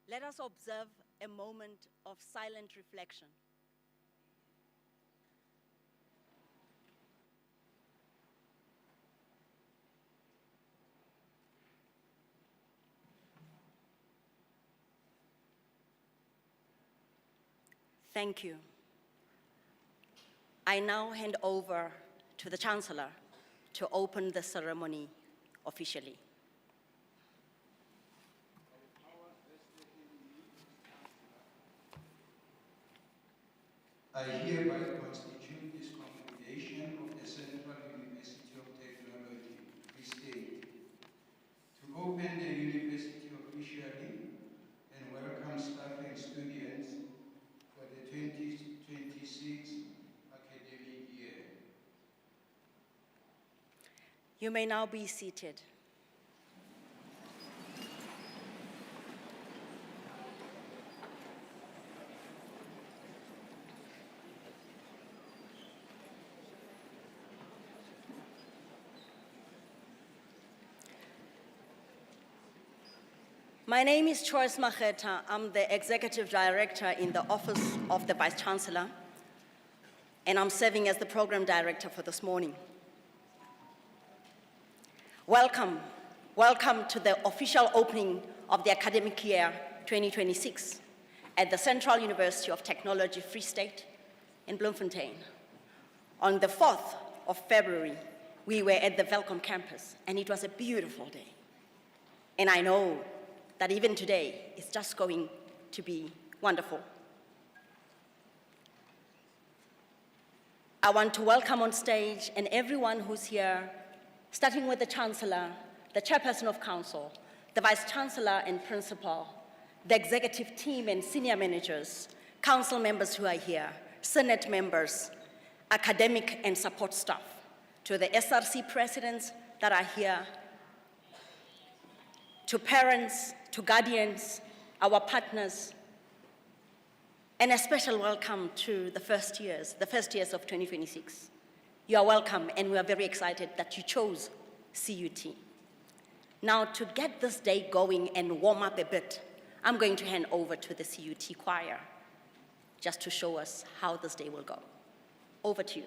Let us observe a moment of silent reflection. Thank you. I now hand over to the Chancellor to open the ceremony officially. I hereby constitute this congregation of the Central University of Technology, Free State, to open the university officially and welcome staff and students for the 2026 academic year. You may now be seated. My name is Joyce Mageta. I'm the Executive Director in the Office of the Vice Chancellor, and I'm serving as the Program Director for this morning. Welcome to the official opening of the academic year 2026 at the Central University of Technology, Free State in Bloemfontein. On the 4th of February, we were at the Welkom campus, and it was a beautiful day. And I know that even today, it's just going to be wonderful. I want to welcome on stage and everyone who's here, starting with the Chancellor, the Chairperson of Council, the Vice Chancellor and Principal, the executive team and senior managers, council members who are here, Senate members, academic and support staff, to the SRC presidents that are here, to parents, to guardians, our partners, and a special welcome to the first years of 2026. You are welcome, and we are very excited that you chose CUT. Now, to get this day going and warm up a bit, I'm going to hand over to the CUT choir just to show us how this day will go. Over to you.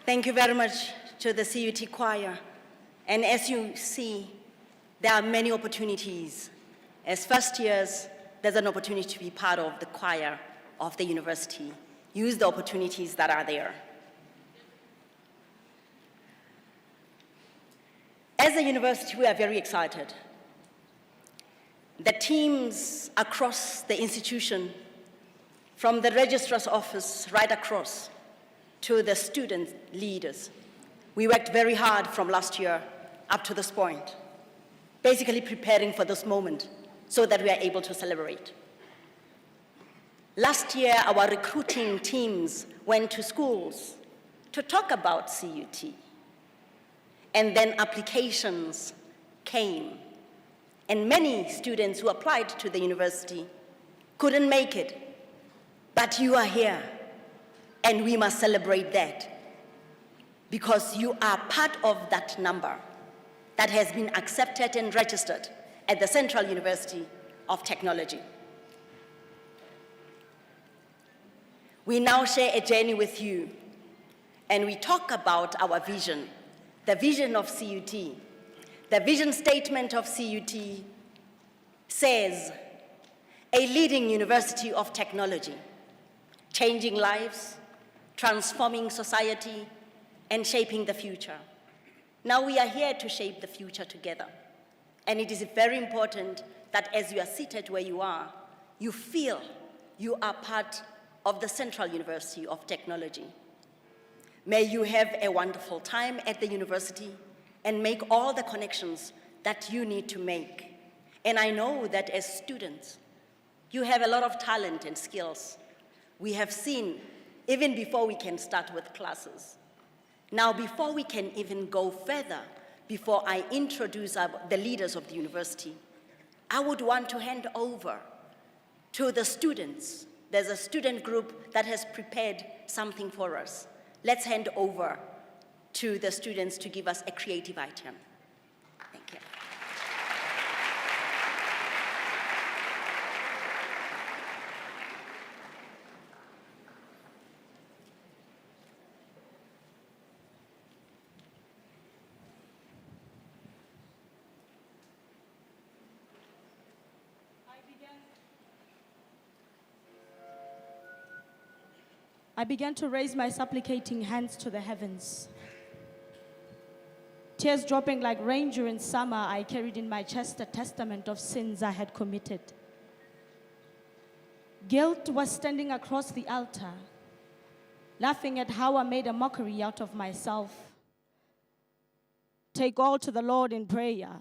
Thank you very much to the CUT choir. And as you see, there are many opportunities. As first years, there's an opportunity to be part of the choir of the university. Use the opportunities that are there. As a university, we are very excited. The teams across the institution, from the registrar's office right across to the student leaders, we worked very hard from last year up to this point, basically preparing for this moment so that we are able to celebrate. Last year, our recruiting teams went to schools to talk about CUT. And then applications came. And many students who applied to the university couldn't make it. But you are here, and we must celebrate that, because you are part of that number that has been accepted and registered at the Central University of Technology. We now share a journey with you, and we talk about our vision, the vision of CUT. The vision statement of CUT says, a leading university of technology, changing lives, transforming society, and shaping the future. Now we are here to shape the future together. And it is very important that as you are seated where you are, you feel you are part of the Central University of Technology. May you have a wonderful time at the university and make all the connections that you need to make. And I know that as students, you have a lot of talent and skills. We have seen, even before we can start with classes. Now, before we can even go further, before I introduce the leaders of the university, I would want to hand over to the students. There's a student group that has prepared something for us. Let's hand over to the students to give us a creative item. Thank you. I began to raise my supplicating hands to the heavens. Tears dropping like rain during summer, I carried in my chest a testament of sins I had committed. Guilt was standing across the altar, laughing at how I made a mockery out of myself. Take all to the Lord in prayer.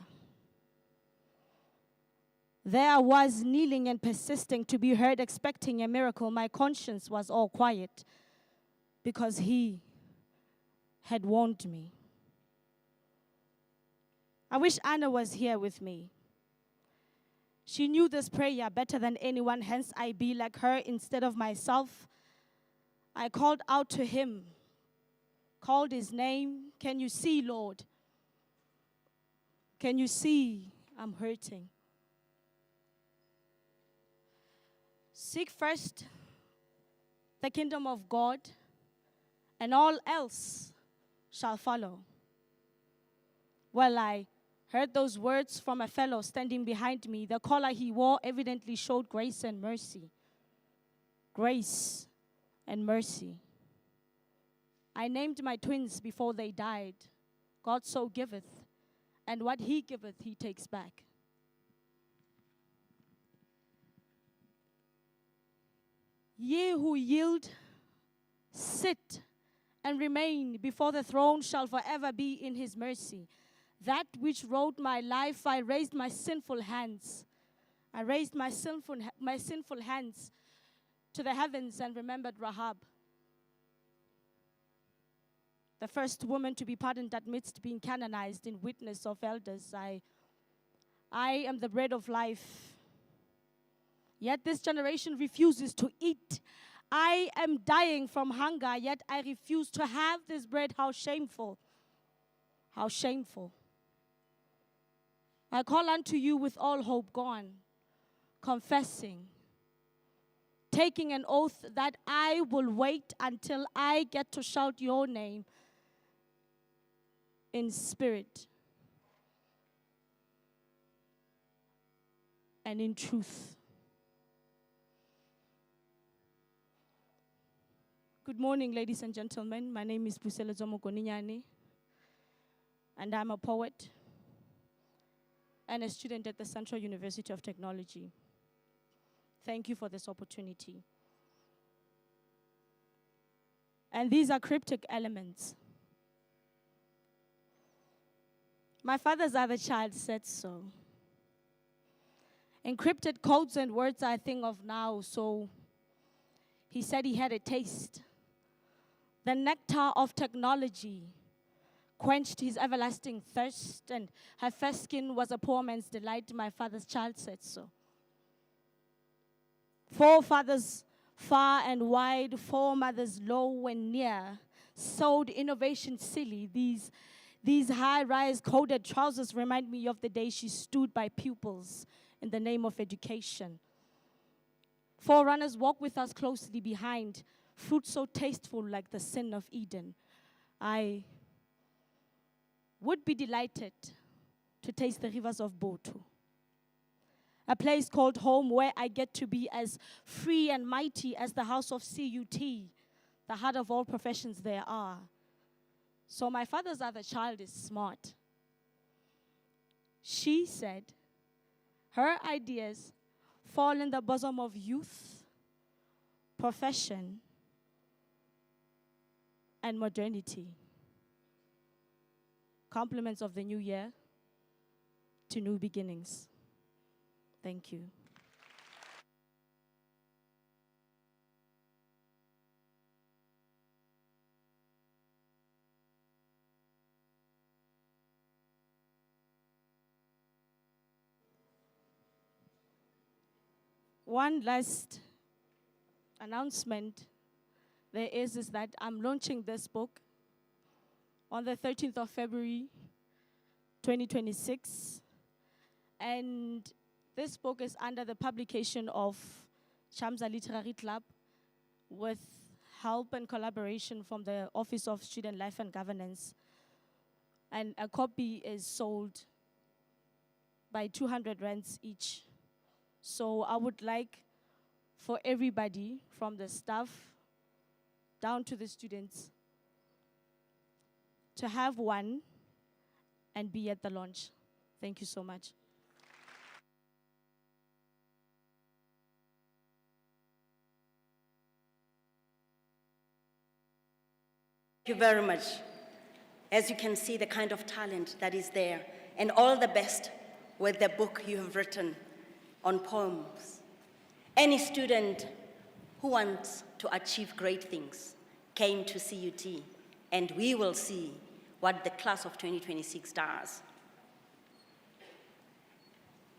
There I was, kneeling and persisting to be heard, expecting a miracle. My conscience was all quiet because He had warned me. I wish Anna was here with me. She knew this prayer better than anyone, hence I be like her instead of myself. I called out to Him, called His name. Can you see, Lord? Can you see I'm hurting? Seek first the kingdom of God, and all else shall follow. Well, I heard those words from a fellow standing behind me. The collar he wore evidently showed grace and mercy. Grace and mercy. I named my twins before they died. God so giveth, and what He giveth, He takes back. Ye who yield, sit, and remain before the throne shall forever be in His mercy. That which wrote my life, I raised my sinful hands. I raised my sinful hands to the heavens and remembered Rahab, the first woman to be pardoned amidst being canonized in witness of elders. I am the bread of life. Yet this generation refuses to eat. I am dying from hunger, yet I refuse to have this bread. How shameful. How shameful. I call unto you with all hope gone, confessing, taking an oath that I will wait until I get to shout your name in spirit and in truth. Good morning, ladies and gentlemen. My name is Buselezo Mokoninyane, and I'm a poet and a student at the Central University of Technology. Thank you for this opportunity. And these are cryptic elements. My father's other child said so. Encrypted codes and words I think of now, so he said he had a taste. The nectar of technology quenched his everlasting thirst, and her fair skin was a poor man's delight. My father's child said so. 4 fathers far and wide, 4 mothers low and near, sewed innovation silly. These high-rise coded trousers remind me of the day she stood by pupils in the name of education. 4 runners walk with us closely behind, fruit so tasteful like the sin of Eden. I would be delighted to taste the rivers of Botu, a place called home where I get to be as free and mighty as the house of CUT, the heart of all professions there are. So my father's other child is smart. She said her ideas fall in the bosom of youth, profession, and modernity. Compliments of the new year to new beginnings. Thank you. One last announcement there is that I'm launching this book on the 13th of February, 2026. And this book is under the publication of Chancellor Literary Club with help and collaboration from the Office of Student Life and Governance. And a copy is sold by 200 rands each. So I would like for everybody, from the staff down to the students, to have one and be at the launch. Thank you so much. Thank you very much. As you can see, the kind of talent that is there, and all the best with the book you have written on poems. Any student who wants to achieve great things came to CUT, and we will see what the class of 2026 does.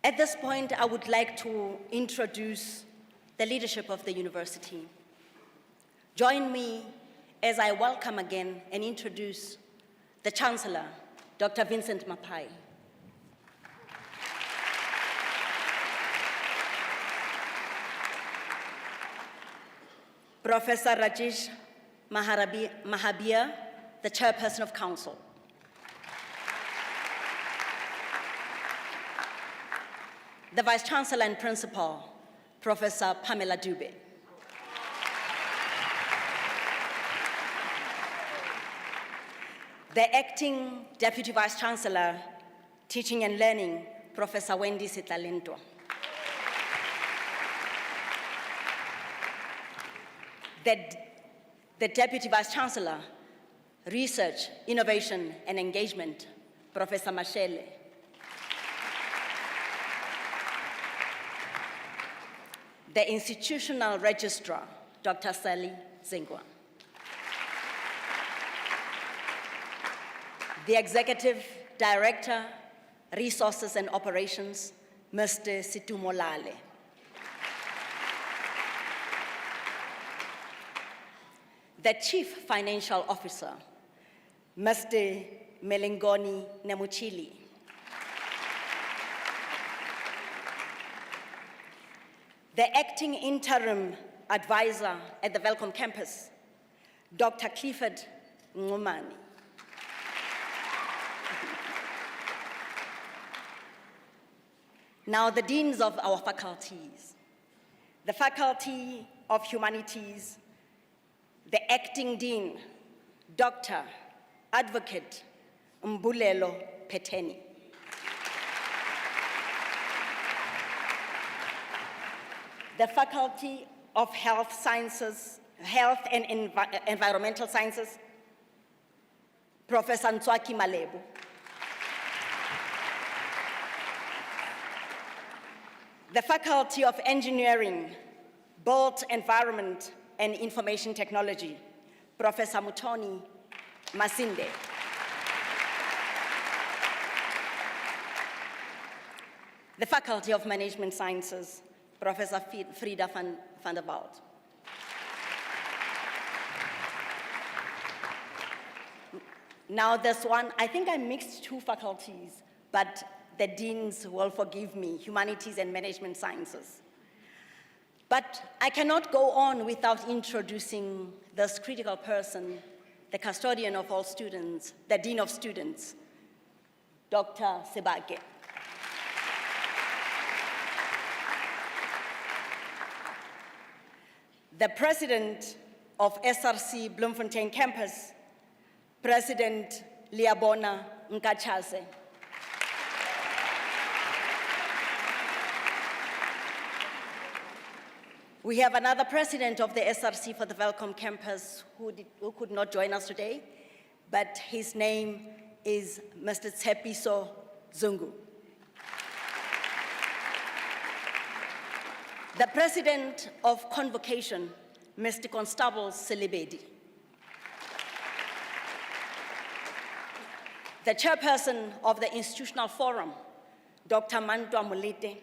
At this point, I would like to introduce the leadership of the university. Join me as I welcome again and introduce the Chancellor, Dr. Vincent Mapai. Professor Rajesh Mahabir, the Chairperson of Council. The Vice Chancellor and Principal, Professor Pamela Dube. The Acting Deputy Vice Chancellor, Teaching and Learning, Professor Wendy Sitlalento. The Deputy Vice Chancellor, Research, Innovation and Engagement, Professor Mashele. The Institutional Registrar, Dr. Sally Zingwa. The Executive Director, Resources and Operations, Mr. Situmolale. The Chief Financial Officer, Mr. Melengoni Nemuchili. The Acting Interim Advisor at the Welcome Campus, Dr. Clifford Ngumani. Now, the deans of our faculties. The Faculty of Humanities, the acting dean, Dr. Advocate Mbulelo Peteni. The Faculty of Health Sciences, Health and Environmental Sciences, Professor Ntswaki Malebu. The Faculty of Engineering, Built Environment and Information Technology, Professor Mutoni Masinde. The Faculty of Management Sciences, Professor Frida van der Walt. Now this one, I think I mixed two faculties, but the deans will forgive me, Humanities and Management Sciences. But I cannot go on without introducing this critical person, the custodian of all students, the Dean of Students, Dr. Sebake. The President of SRC Bloemfontein Campus, President Liabona Nkachase. We have another president of the SRC for the Welcome Campus who could not join us today, but his name is Mr. Tsepiso Zungu. The president of Convocation, Mr. Constable Selibedi. The chairperson of the Institutional Forum, Dr. Mantwa Molete.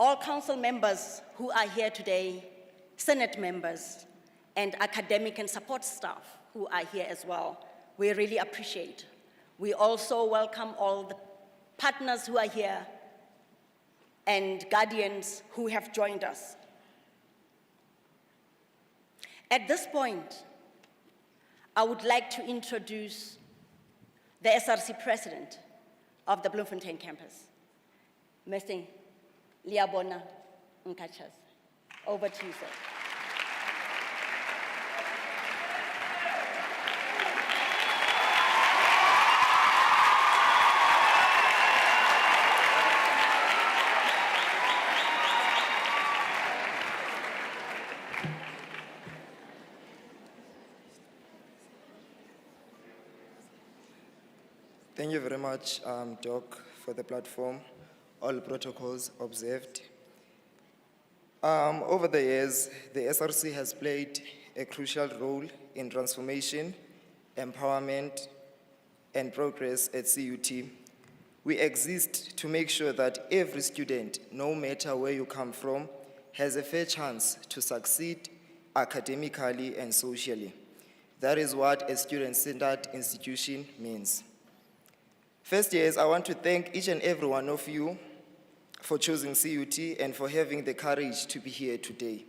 All council members who are here today, Senate members, and academic and support staff who are here as well, we really appreciate. We also welcome all the partners who are here and guardians who have joined us. At this point, I would like to introduce the SRC president of the Bloemfontein campus, Mr. Liabona Nkachase. Over to you, sir. Thank you very much, Doc, for the platform. All protocols observed. Over the years, the SRC has played a crucial role in transformation, empowerment, and progress at CUT. We exist to make sure that every student, no matter where you come from, has a fair chance to succeed academically and socially. That is what a student-centered institution means. First years, I want to thank each and every one of you for choosing CUT and for having the courage to be here today.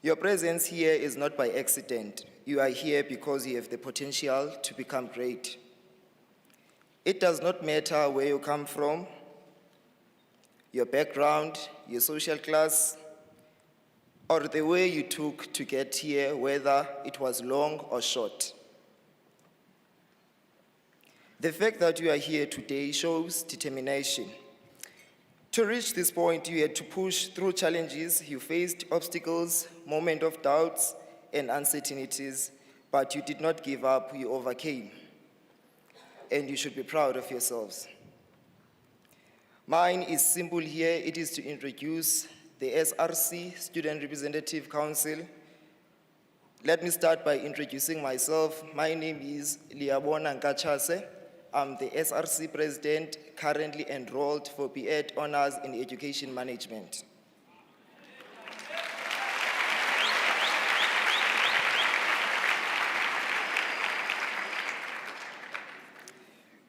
Your presence here is not by accident. You are here because you have the potential to become great. It does not matter where you come from, your background, your social class, or the way you took to get here, whether it was long or short. The fact that you are here today shows determination. To reach this point, you had to push through challenges, you faced obstacles, moments of doubts and uncertainties, but you did not give up, you overcame. And you should be proud of yourselves. Mine is simple here. It is to introduce the SRC, Student Representative Council. Let me start by introducing myself. My name is Liabona Nkachase. I'm the SRC president, currently enrolled for B.Ed Honors in Education Management.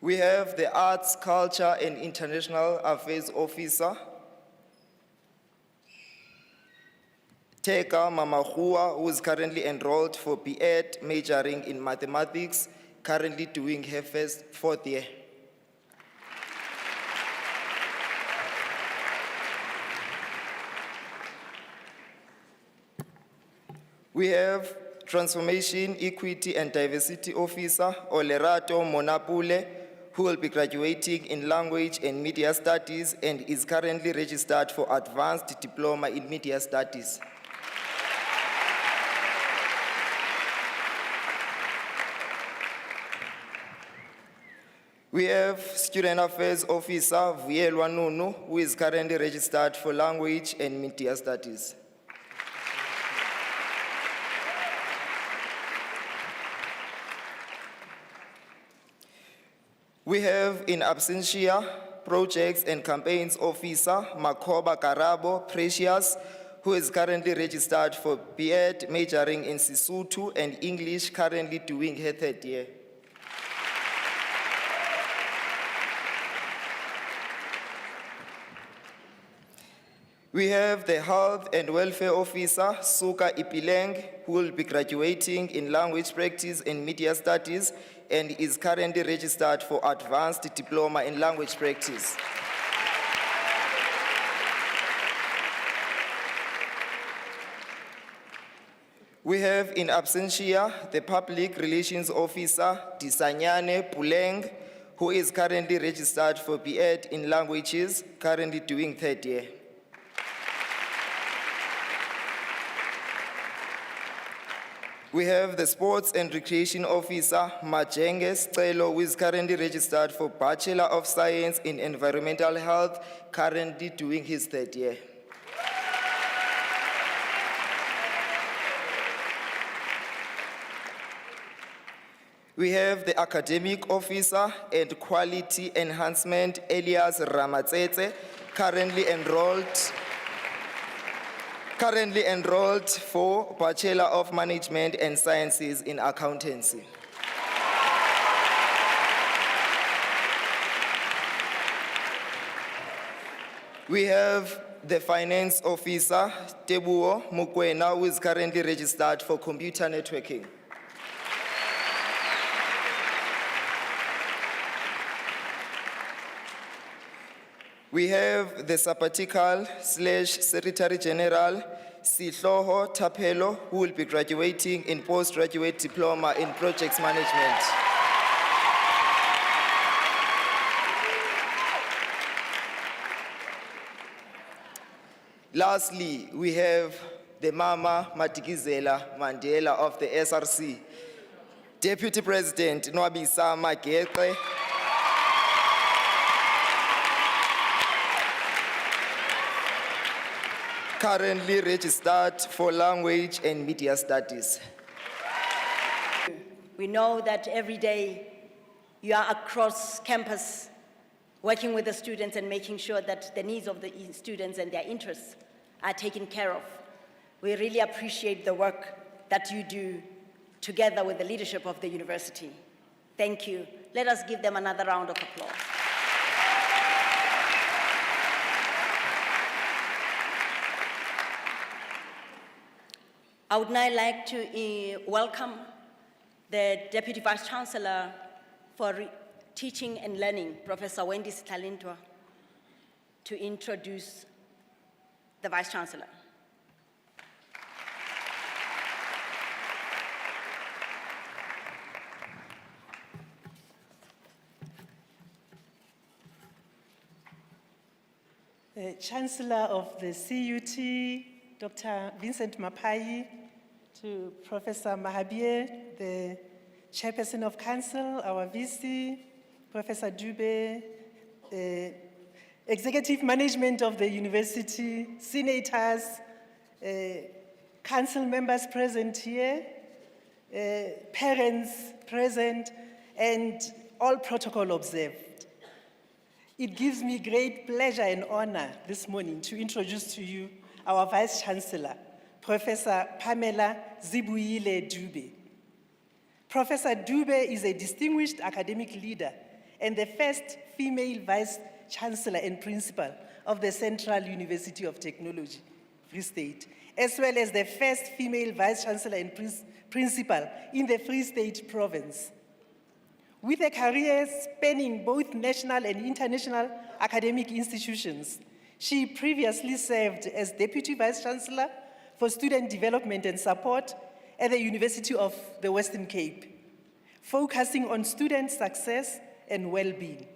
We have the Arts, Culture, and International Affairs Officer, Teka Mamahua, who is currently enrolled for B.Ed, majoring in Mathematics currently doing her fourth year. We have Transformation, Equity and Diversity Officer, Olerato Monapule, who will be graduating in Language and Media Studies and is currently registered for Advanced Diploma in Media Studies. We have Student Affairs Officer, Vuyelwa Nunu, who is currently registered for Language and Media Studies. We have in absentia Projects and Campaigns Officer Makoba Karabo Precious, who is currently registered for B.Ed majoring in Sesotho and English, currently doing her third year. We have the Health and Welfare Officer, Suka Ipileng, who will be graduating in Language Practice and Media Studies and is currently registered for Advanced Diploma in Language Practice. We have in absentia the Public Relations Officer, Disanyane Puleng, who is currently registered for B.Ed in Languages, currently doing third year. We have the Sports and Recreation Officer, Majenge Stelo, who is currently registered for Bachelor of Science in Environmental Health, currently doing his third year. We have the Academic Officer and Quality Enhancement, Elias Ramatsetse, currently enrolled for Bachelor of Management and Sciences in Accountancy. We have the Finance Officer, Tebuo Mukwena, who is currently registered for Computer Networking. We have the Sabbatical/Secretary General, Sihloho Tapelo, who will be graduating in Postgraduate Diploma in Projects Management. Lastly, we have the Mama Matikizela Mandela of the SRC, Deputy President Nwabisa Magete, currently registered for Language and Media Studies. We know that every day you are across campus working with the students and making sure that the needs of the students and their interests are taken care of. We really appreciate the work that you do together with the leadership of the university. Thank you. Let us give them another round of applause. I would now like to welcome the Deputy Vice Chancellor for Teaching and Learning, Professor Wendy Sitalintwa, to introduce the Vice Chancellor. The Chancellor of the CUT, Dr. Vincent Mapai, to Professor Mahabir, the Chairperson of Council, our VC, Professor Dube, the Executive Management of the University, Senators, Council members present here, parents present, and all protocol observed. It gives me great pleasure and honor this morning to introduce to you our Vice Chancellor, Professor Pamela Zibuyile Dube. Professor Dube is a distinguished academic leader and the first female Vice Chancellor and Principal of the Central University of Technology, Free State, as well as the first female Vice Chancellor and Principal in the Free State Province. With a career spanning both national and international academic institutions, she previously served as Deputy Vice-Chancellor for Student Development and Support at the University of the Western Cape, focusing on student success and well-being.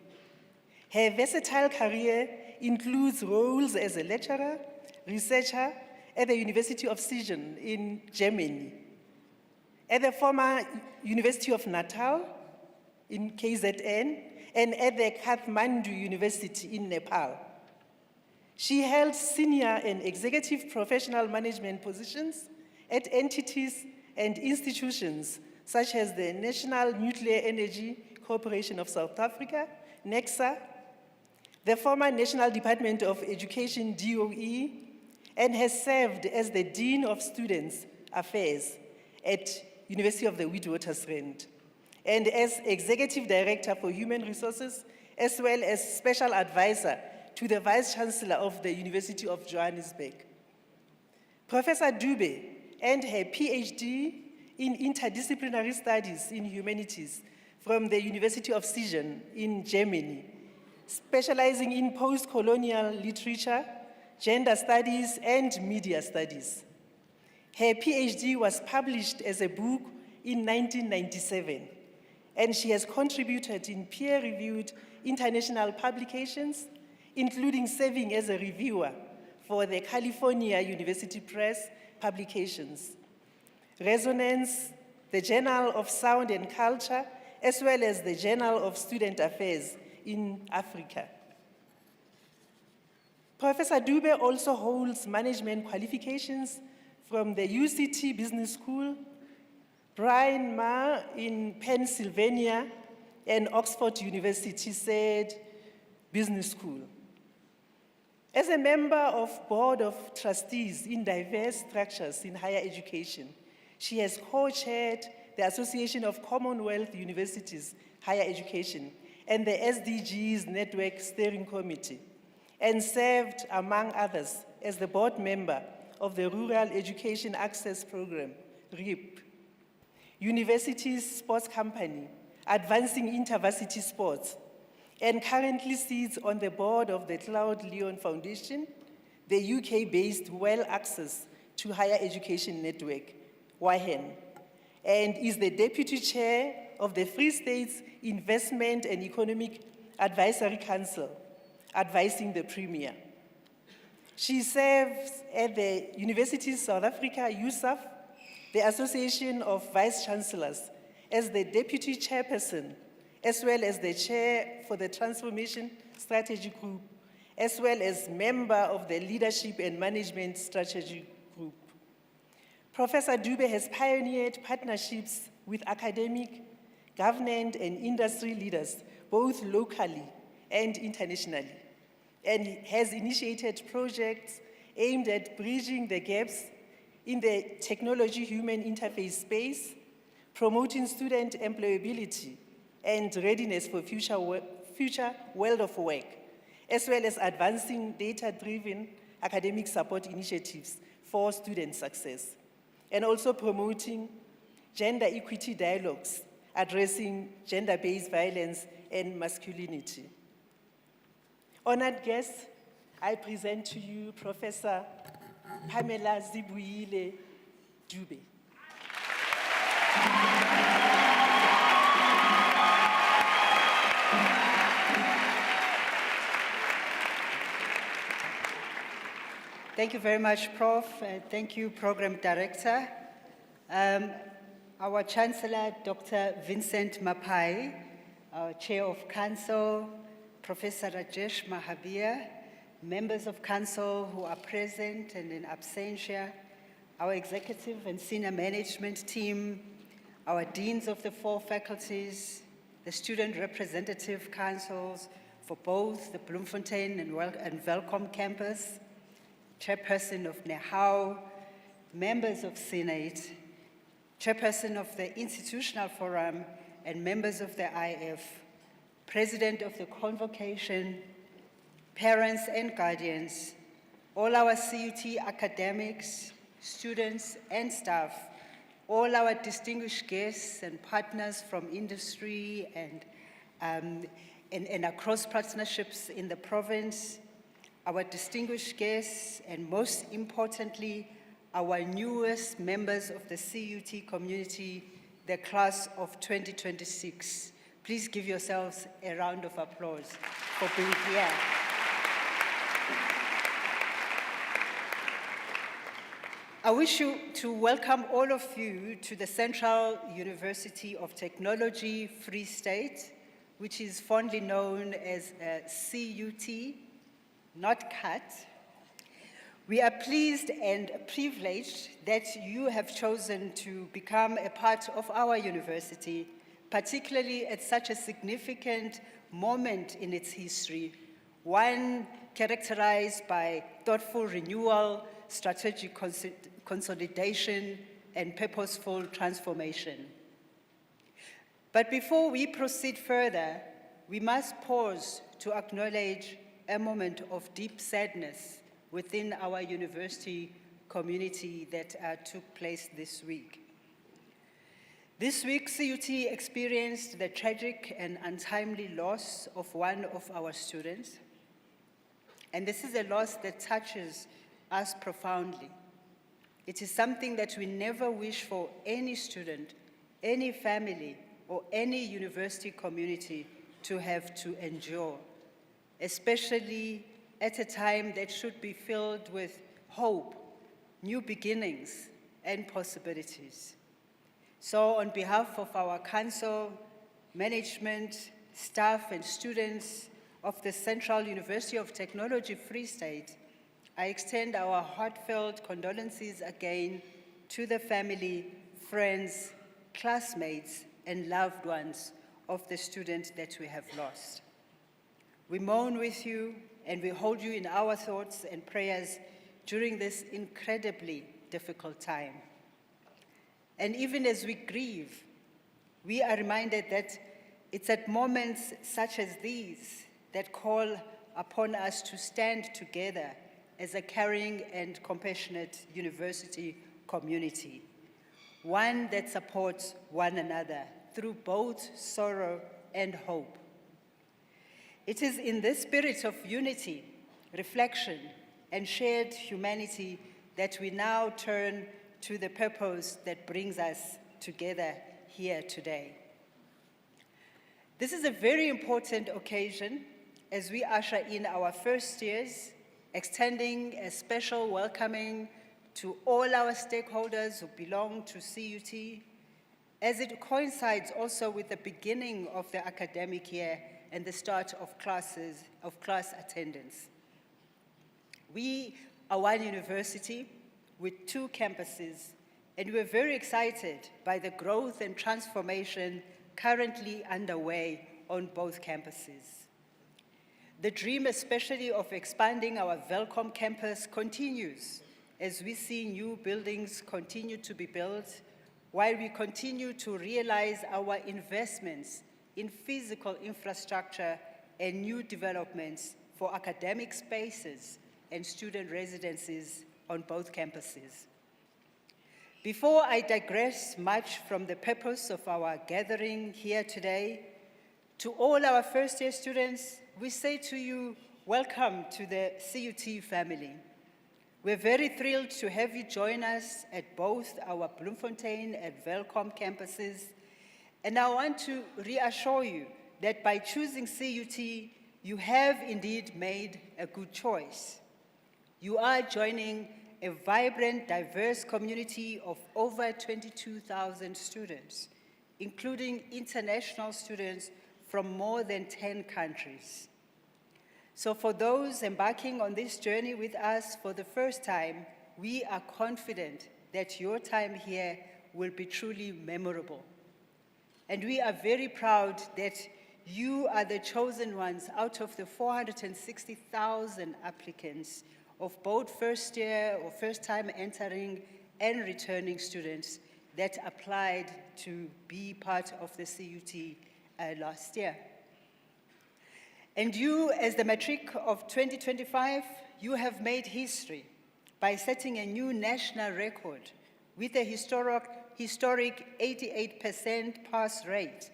Her versatile career includes roles as a lecturer, researcher at the University of Siegen in Germany, at the former University of Natal in KZN, and at the Kathmandu University in Nepal. She held senior and executive professional management positions at entities and institutions such as the National Nuclear Energy Corporation of South Africa, NECSA, the former National Department of Education, DOE, and has served as the Dean of Students Affairs at University of the Witwatersrand, and as Executive Director for Human Resources, as well as Special Advisor to the Vice-Chancellor of the University of Johannesburg. Professor Dube earned her PhD in Interdisciplinary Studies in Humanities from the University of Siegen in Germany, specializing in post-colonial literature, gender studies, and media studies. Her PhD was published as a book in 1997, and she has contributed in peer-reviewed international publications, including serving as a reviewer for the California University Press publications, Resonance, the Journal of Sound and Culture, as well as the Journal of Student Affairs in Africa. Professor Dube also holds management qualifications from the UCT Business School, Bryn Mawr in Pennsylvania, and Oxford University said Business School. As a member of Board of Trustees in diverse structures in higher education, she has co-chaired the Association of Commonwealth Universities Higher Education and the SDGs Network Steering Committee, and served, among others, as the board member of the Rural Education Access Program, REAP, University's sports company, advancing intervarsity sports, and currently sits on the board of the Claude Lyon Foundation, the UK-based Well Access to Higher Education Network, WAHEN, and is the deputy chair of the Free States Investment and Economic Advisory Council, advising the Premier. She serves at the University of South Africa, USAF, the Association of Vice-Chancellors, as the deputy chairperson, as well as the chair for the Transformation Strategy Group, as well as member of the Leadership and Management Strategy Group. Professor Dube has pioneered partnerships with academic, government, and industry leaders, both locally and internationally, and has initiated projects aimed at bridging the gaps in the technology-human interface space, promoting student employability and readiness for future world of work, as well as advancing data-driven academic support initiatives for student success, and also promoting gender equity dialogues addressing gender-based violence and masculinity. Honored guests, I present to you Professor Pamela Zibuyile Dube. Thank you very much, Prof. Thank you, Program Director. Our Chancellor, Dr. Vincent Mapai, our Chair of Council, Professor Rajesh Mahabir, members of Council who are present and in absentia, our executive and senior management team, our deans of the 4 faculties, the student representative councils for both the Bloemfontein and Welkom campus, chairperson of NEHAU, members of Senate, chairperson of the Institutional Forum, and members of the IF, president of the Convocation, parents and guardians, all our CUT academics, students and staff, all our distinguished guests and partners from industry and across partnerships in the province, our distinguished guests, and most importantly, our newest members of the CUT community, the class of 2026. Please give yourselves a round of applause for being here. I wish to welcome all of you to the Central University of Technology Free State, which is fondly known as CUT, not CUT. We are pleased and privileged that you have chosen to become a part of our university, particularly at such a significant moment in its history, one characterized by thoughtful renewal, strategic consolidation, and purposeful transformation. But before we proceed further, we must pause to acknowledge a moment of deep sadness within our university community that took place this week. This week, CUT experienced the tragic and untimely loss of one of our students. And this is a loss that touches us profoundly. It is something that we never wish for any student, any family, or any university community to have to endure, especially at a time that should be filled with hope, new beginnings, and possibilities. So on behalf of our council, management, staff, and students of the Central University of Technology Free State, I extend our heartfelt condolences again to the family, friends, classmates, and loved ones of the students that we have lost. We mourn with you and we hold you in our thoughts and prayers during this incredibly difficult time. And even as we grieve, we are reminded that it's at moments such as these that call upon us to stand together as a caring and compassionate university community, one that supports one another through both sorrow and hope. It is in this spirit of unity, reflection, and shared humanity that we now turn to the purpose that brings us together here today. This is a very important occasion as we usher in our first years, extending a special welcoming to all our stakeholders who belong to CUT, as it coincides also with the beginning of the academic year and the start of class attendance. We are one university with 2 campuses, and we're very excited by the growth and transformation currently underway on both campuses. The dream, especially of expanding our Welkom campus, continues as we see new buildings continue to be built, while we continue to realize our investments in physical infrastructure and new developments for academic spaces and student residences on both campuses. Before I digress much from the purpose of our gathering here today, to all our first-year students, we say to you, welcome to the CUT family. We're very thrilled to have you join us at both our Bloemfontein and Welkom campuses, and I want to reassure you that by choosing CUT, you have indeed made a good choice. You are joining a vibrant, diverse community of over 22,000 students, including international students from more than 10 countries. So for those embarking on this journey with us for the first time, we are confident that your time here will be truly memorable. And we are very proud that you are the chosen ones out of the 460,000 applicants of both first-year or first-time entering and returning students that applied to be part of the CUT last year. And you, as the matric of 2025, you have made history by setting a new national record with a historic 88% pass rate,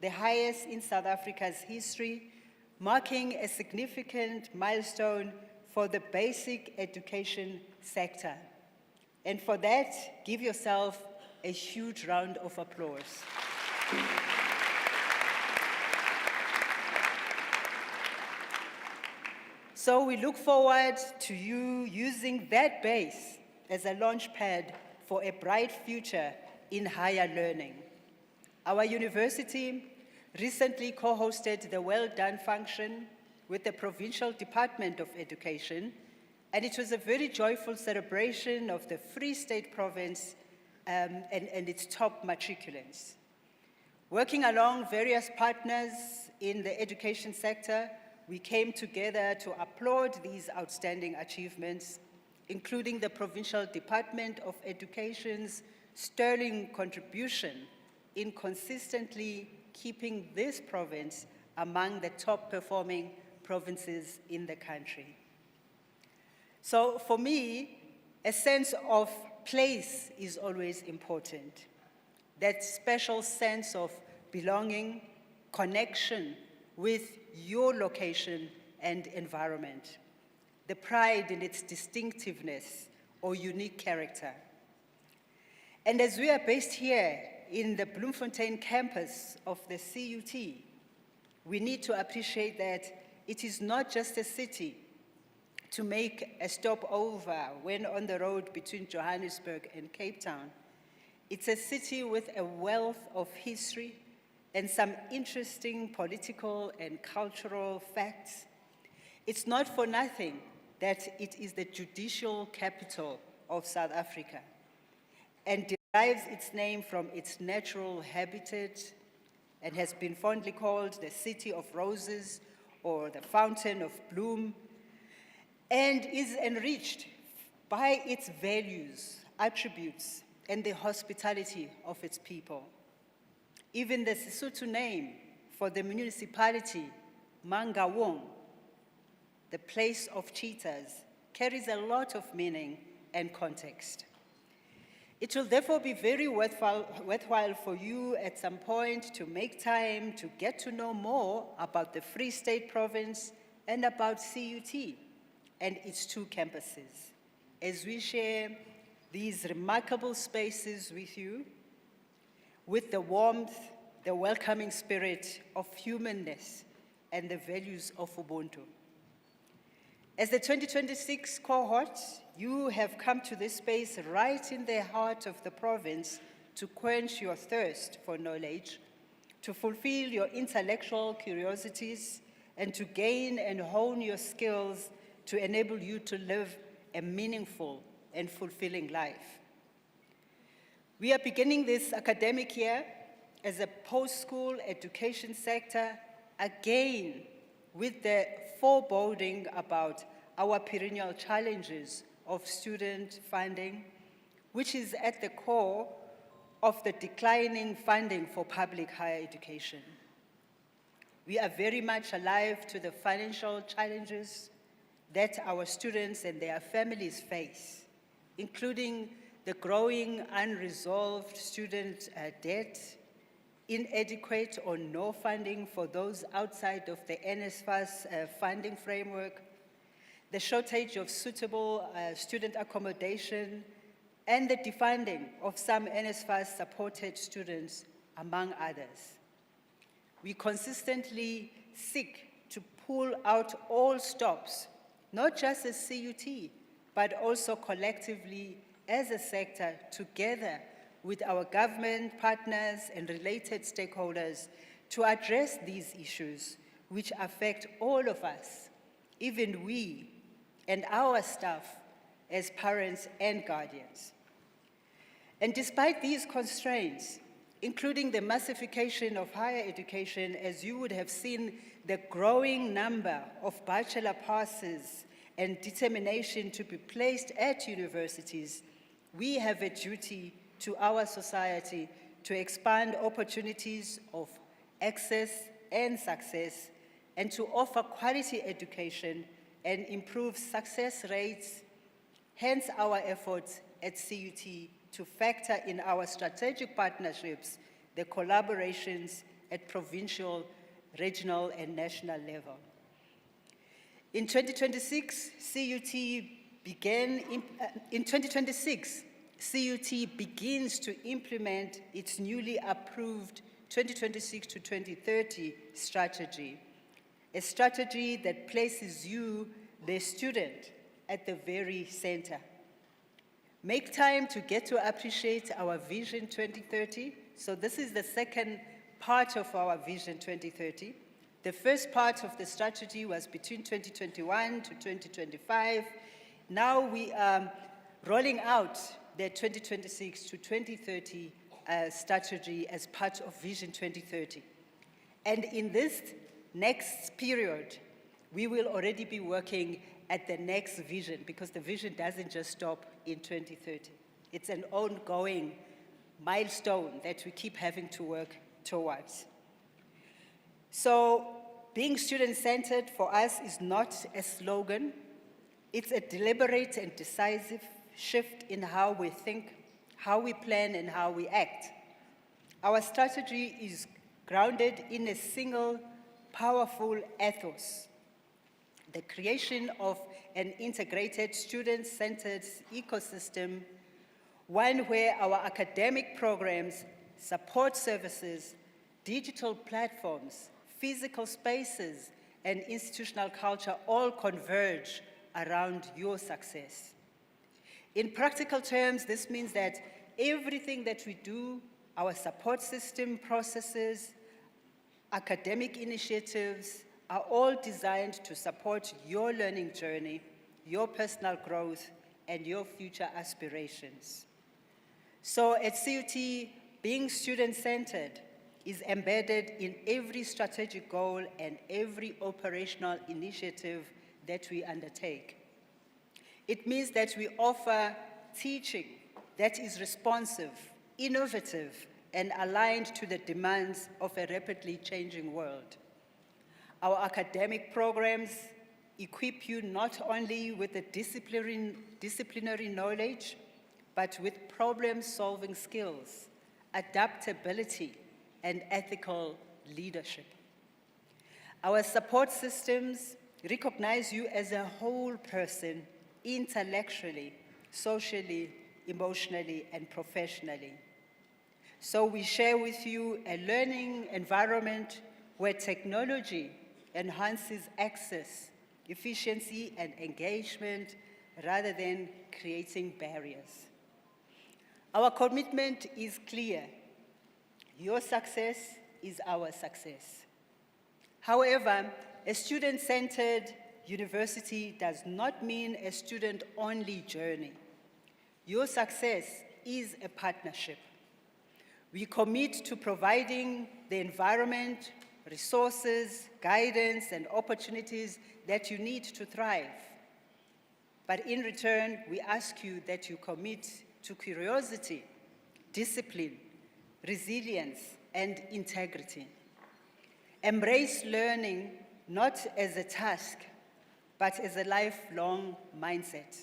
the highest in South Africa's history, marking a significant milestone for the basic education sector. And for that, give yourself a huge round of applause. So we look forward to you using that base as a launchpad for a bright future in higher learning. Our university recently co-hosted the Well Done function with the Provincial Department of Education, and it was a very joyful celebration of the Free State Province and its top matriculants. Working along various partners in the education sector, we came together to applaud these outstanding achievements, including the Provincial Department of Education's sterling contribution in consistently keeping this province among the top performing provinces in the country. So for me, a sense of place is always important. That special sense of belonging, connection with your location and environment, the pride in its distinctiveness or unique character. And as we are based here in the Bloemfontein campus of the CUT, we need to appreciate that it is not just a city to make a stopover when on the road between Johannesburg and Cape Town. It's a city with a wealth of history and some interesting political and cultural facts. It's not for nothing that it is the judicial capital of South Africa and derives its name from its natural habitat and has been fondly called the City of Roses or the Fountain of Bloom, and is enriched by its values, attributes, and the hospitality of its people. Even the Sesotho name for the municipality, Mangaung, the place of cheetahs, carries a lot of meaning and context. It will therefore be very worthwhile for you at some point to make time to get to know more about the Free State Province and about CUT and its two campuses, as we share these remarkable spaces with you, with the warmth, the welcoming spirit of humanness, and the values of Ubuntu. As the 2026 cohort, you have come to this space right in the heart of the province to quench your thirst for knowledge, to fulfill your intellectual curiosities, and to gain and hone your skills to enable you to live a meaningful and fulfilling life. We are beginning this academic year as a post-school education sector, again with the foreboding about our perennial challenges of student funding, which is at the core of the declining funding for public higher education. We are very much alive to the financial challenges that our students and their families face, including the growing unresolved student debt, inadequate or no funding for those outside of the NSFAS funding framework, the shortage of suitable student accommodation, and the defunding of some NSFAS-supported students, among others. We consistently seek to pull out all stops, not just as CUT, but also collectively as a sector, together with our government partners and related stakeholders, to address these issues which affect all of us, even we and our staff as parents and guardians. And despite these constraints, including the massification of higher education, as you would have seen the growing number of bachelor passes and determination to be placed at universities, we have a duty to our society to expand opportunities of access and success, and to offer quality education and improve success rates, hence our efforts at CUT to factor in our strategic partnerships, the collaborations at provincial, regional, and national level. In 2026, CUT begins to implement its newly approved 2026 to 2030 strategy, a strategy that places you, the student, at the very center. Make time to get to appreciate our Vision 2030. So this is the second part of our Vision 2030. The first part of the strategy was between 2021 to 2025. Now we are rolling out the 2026 to 2030 strategy as part of Vision 2030. And in this next period, we will already be working at the next vision, because the vision doesn't just stop in 2030. It's an ongoing milestone that we keep having to work towards. So being student-centered for us is not a slogan. It's a deliberate and decisive shift in how we think, how we plan, and how we act. Our strategy is grounded in a single, powerful ethos: the creation of an integrated, student-centered ecosystem, one where our academic programs, support services, digital platforms, physical spaces, and institutional culture all converge around your success. In practical terms, this means that everything that we do, our support system processes, academic initiatives, are all designed to support your learning journey, your personal growth, and your future aspirations. So at CUT, being student-centered is embedded in every strategic goal and every operational initiative that we undertake. It means that we offer teaching that is responsive, innovative, and aligned to the demands of a rapidly changing world. Our academic programs equip you not only with the disciplinary knowledge, but with problem-solving skills, adaptability, and ethical leadership. Our support systems recognize you as a whole person, intellectually, socially, emotionally, and professionally. So we share with you a learning environment where technology enhances access, efficiency, and engagement rather than creating barriers. Our commitment is clear. Your success is our success. However, a student-centered university does not mean a student-only journey. Your success is a partnership. We commit to providing the environment, resources, guidance, and opportunities that you need to thrive. But in return, we ask you that you commit to curiosity, discipline, resilience, and integrity. Embrace learning not as a task, but as a lifelong mindset.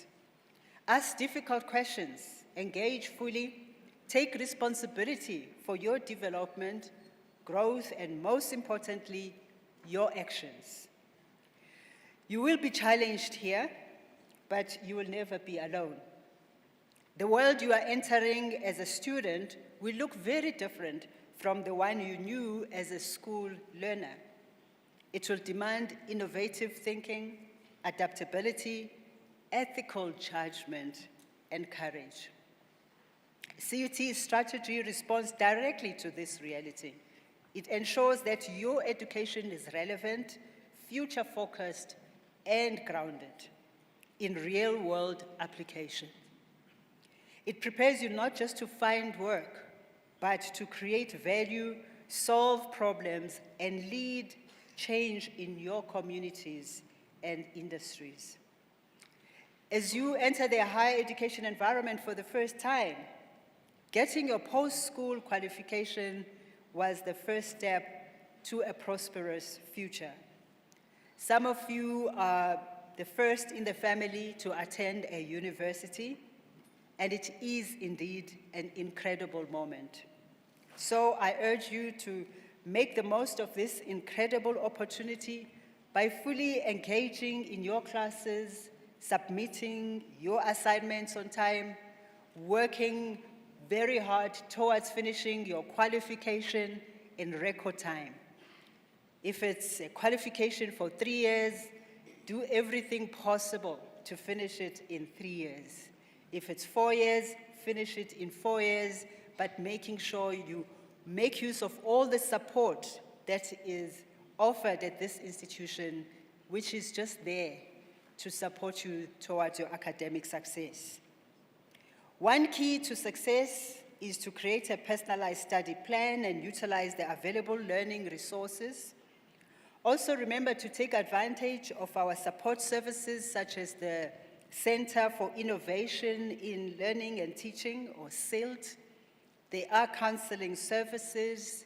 Ask difficult questions, engage fully, take responsibility for your development, growth, and most importantly, your actions. You will be challenged here, but you will never be alone. The world you are entering as a student will look very different from the one you knew as a school learner. It will demand innovative thinking, adaptability, ethical judgment, and courage. CUT's strategy responds directly to this reality. It ensures that your education is relevant, future-focused, and grounded in real-world application. It prepares you not just to find work, but to create value, solve problems, and lead change in your communities and industries. As you enter the higher education environment for the first time, getting your post-school qualification was the first step to a prosperous future. Some of you are the first in the family to attend a university. and it is indeed an incredible moment. So I urge you to make the most of this incredible opportunity by fully engaging in your classes, submitting your assignments on time, working very hard towards finishing your qualification in record time. If it's a qualification for 3 years, do everything possible to finish it in 3 years. If it's 4 years, finish it in 4 years, but making sure you make use of all the support that is offered at this institution, which is just there to support you towards your academic success. One key to success is to create a personalized study plan and utilize the available learning resources. Also remember to take advantage of our support services such as the Center for Innovation in Learning and Teaching, or CILT. There are counseling services,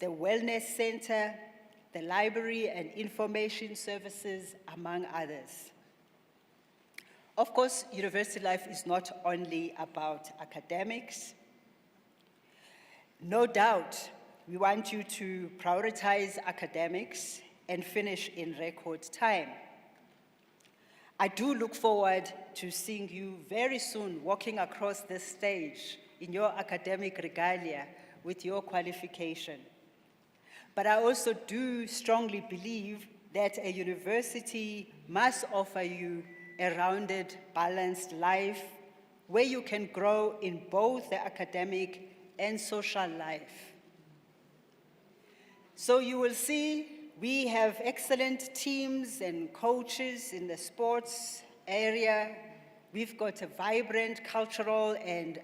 the Wellness Center, the Library and Information Services, among others. Of course, university life is not only about academics. No doubt, we want you to prioritize academics and finish in record time. I do look forward to seeing you very soon walking across this stage in your academic regalia with your qualification. But I also do strongly believe that a university must offer you a rounded, balanced life where you can grow in both the academic and social life. So you will see we have excellent teams and coaches in the sports area. We've got a vibrant cultural and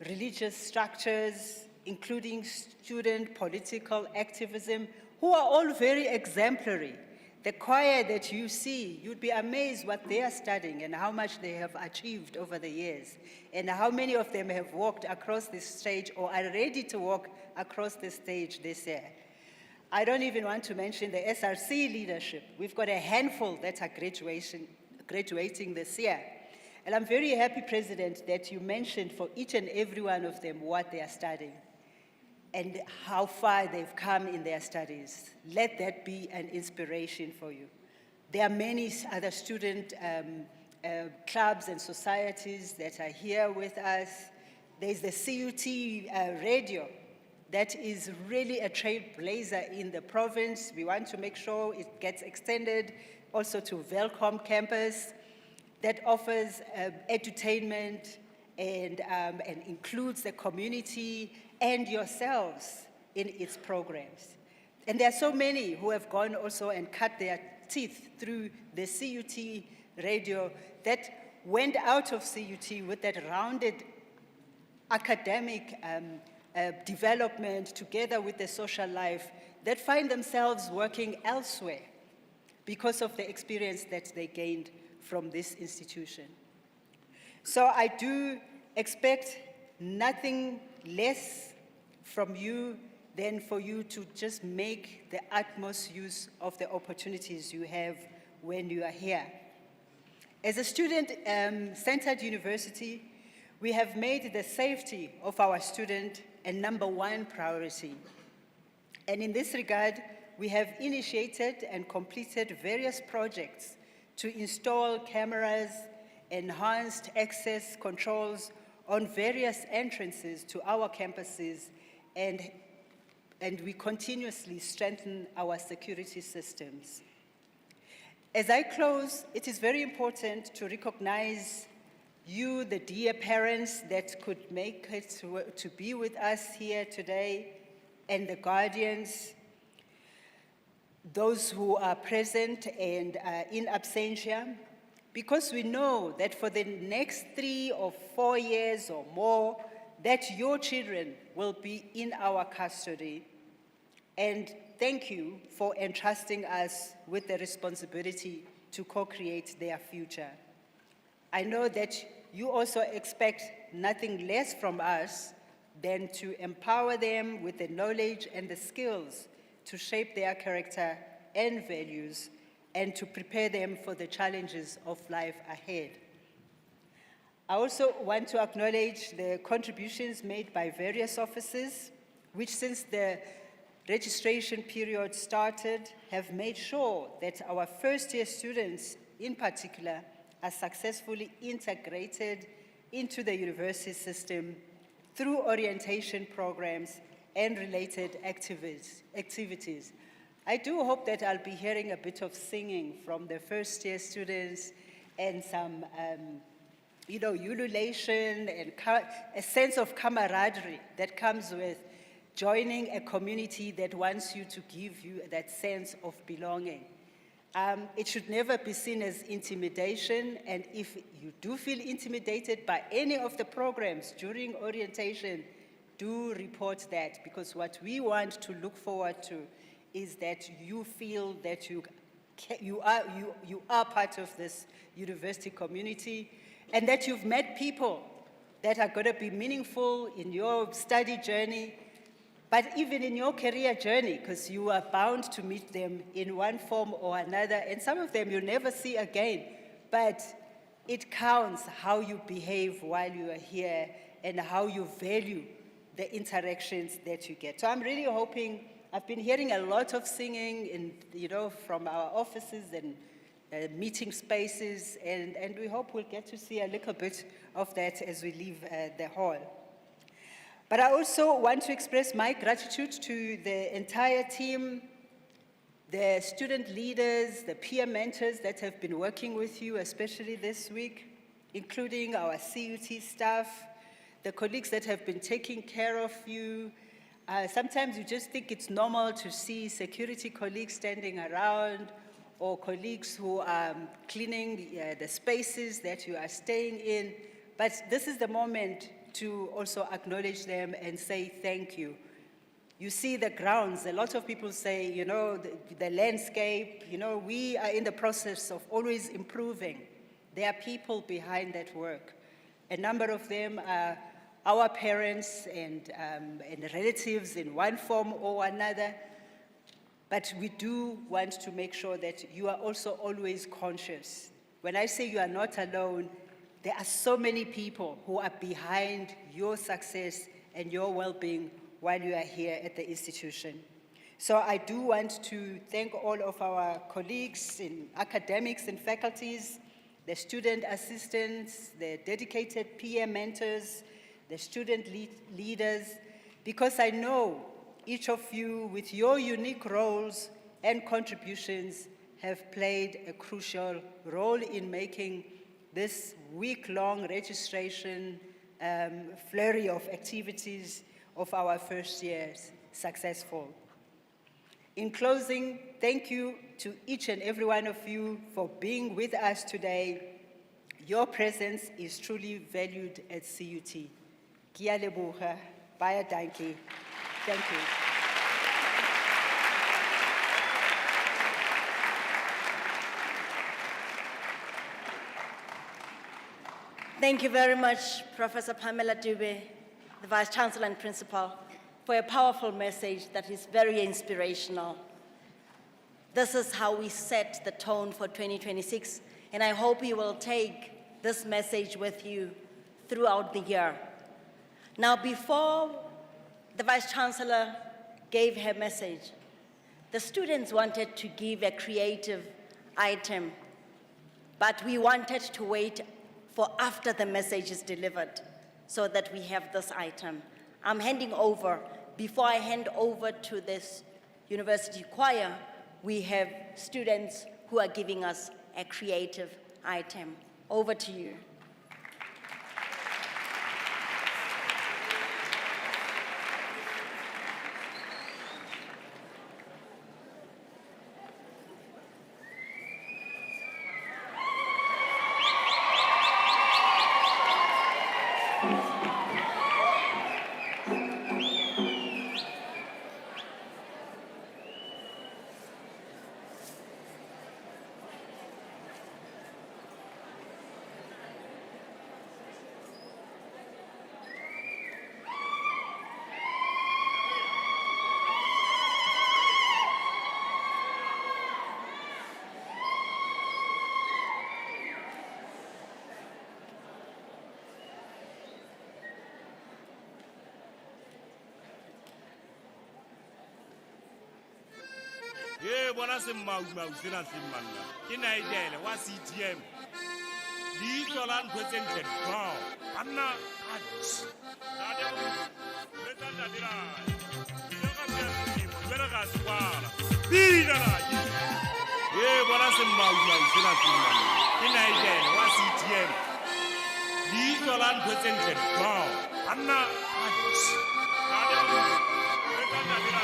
religious structures, including student political activism, who are all very exemplary. The choir that you see, you'd be amazed what they are studying and how much they have achieved over the years, and how many of them have walked across this stage or are ready to walk across the stage this year. I don't even want to mention the SRC leadership. We've got a handful that are graduating this year. And I'm very happy, President, that you mentioned for each and every one of them what they are studying and how far they've come in their studies. Let that be an inspiration for you. There are many other student clubs and societies that are here with us. There's the CUT radio that is really a trailblazer in the province. We want to make sure it gets extended also to Welcome campus that offers edutainment and includes the community and yourselves in its programs. And there are so many who have gone also and cut their teeth through the CUT radio that went out of CUT with that rounded academic development together with the social life, that find themselves working elsewhere because of the experience that they gained from this institution. So I do expect nothing less from you than for you to just make the utmost use of the opportunities you have when you are here. As a student-centered university, we have made the safety of our student a #1 priority. And in this regard, we have initiated and completed various projects to install cameras, enhanced access controls on various entrances to our campuses, and we continuously strengthen our security systems. As I close, it is very important to recognize you, the dear parents that could make it to be with us here today, and the guardians, those who are present and in absentia, because we know that for the next 3 or 4 years or more, that your children will be in our custody. And thank you for entrusting us with the responsibility to co-create their future. I know that you also expect nothing less from us than to empower them with the knowledge and the skills to shape their character and values and to prepare them for the challenges of life ahead. I also want to acknowledge the contributions made by various officers, which since the registration period started, have made sure that our first-year students, in particular, are successfully integrated into the university system through orientation programs and related activities. I do hope that I'll be hearing a bit of singing from the first-year students and some ululation and a sense of camaraderie that comes with joining a community that wants you to give you that sense of belonging. It should never be seen as intimidation, and if you do feel intimidated by any of the programs during orientation, do report that, because what we want to look forward to is that you feel that you are part of this university community, and that you've met people that are going to be meaningful in your study journey, but even in your career journey, because you are bound to meet them in one form or another, and some of them you'll never see again, but it counts how you behave while you are here and how you value the interactions that you get. So I'm really hoping, I've been hearing a lot of singing from our offices and meeting spaces, and we hope we'll get to see a little bit of that as we leave the hall. But I also want to express my gratitude to the entire team, the student leaders, the peer mentors that have been working with you, especially this week, including our CUT staff, the colleagues that have been taking care of you. Sometimes you just think it's normal to see security colleagues standing around, or colleagues who are cleaning the spaces that you are staying in. But this is the moment to also acknowledge them and say thank you. You see the grounds. A lot of people say, the landscape, we are in the process of always improving. There are people behind that work. A number of them are our parents and relatives in one form or another. But we do want to make sure that you are also always conscious. When I say you are not alone, there are so many people who are behind your success and your well-being while you are here at the institution. So I do want to thank all of our colleagues in academics and faculties, the student assistants, the dedicated peer mentors, the student leaders, because I know each of you, with your unique roles and contributions, have played a crucial role in making this week-long registration flurry of activities of our first years successful. In closing, thank you to each and every one of you for being with us today. Your presence is truly valued at CUT. Kia leboha, baie dankie. Thank you. Thank you very much, Professor Pamela Dube, the Vice Chancellor and Principal, for a powerful message that is very inspirational. This is how we set the tone for 2026, and I hope you will take this message with you throughout the year. Now, before the Vice Chancellor gave her message, the students wanted to give a creative item, but we wanted to wait for after the message is delivered so that we have this item. I'm handing over, before I hand over to this university choir, we have students who are giving us a creative item. Over to you. bona se mau sena se manna. Ke naidele wa CTM. Di tlola ntho tse ntle go. Banna a dade beta dadira. Yo ka bera ga swala. Bina la. Bona se mau sena se manna. Ke naidele wa CTM. Di tlola ntho tse ntle go. Banna a dade beta dadira.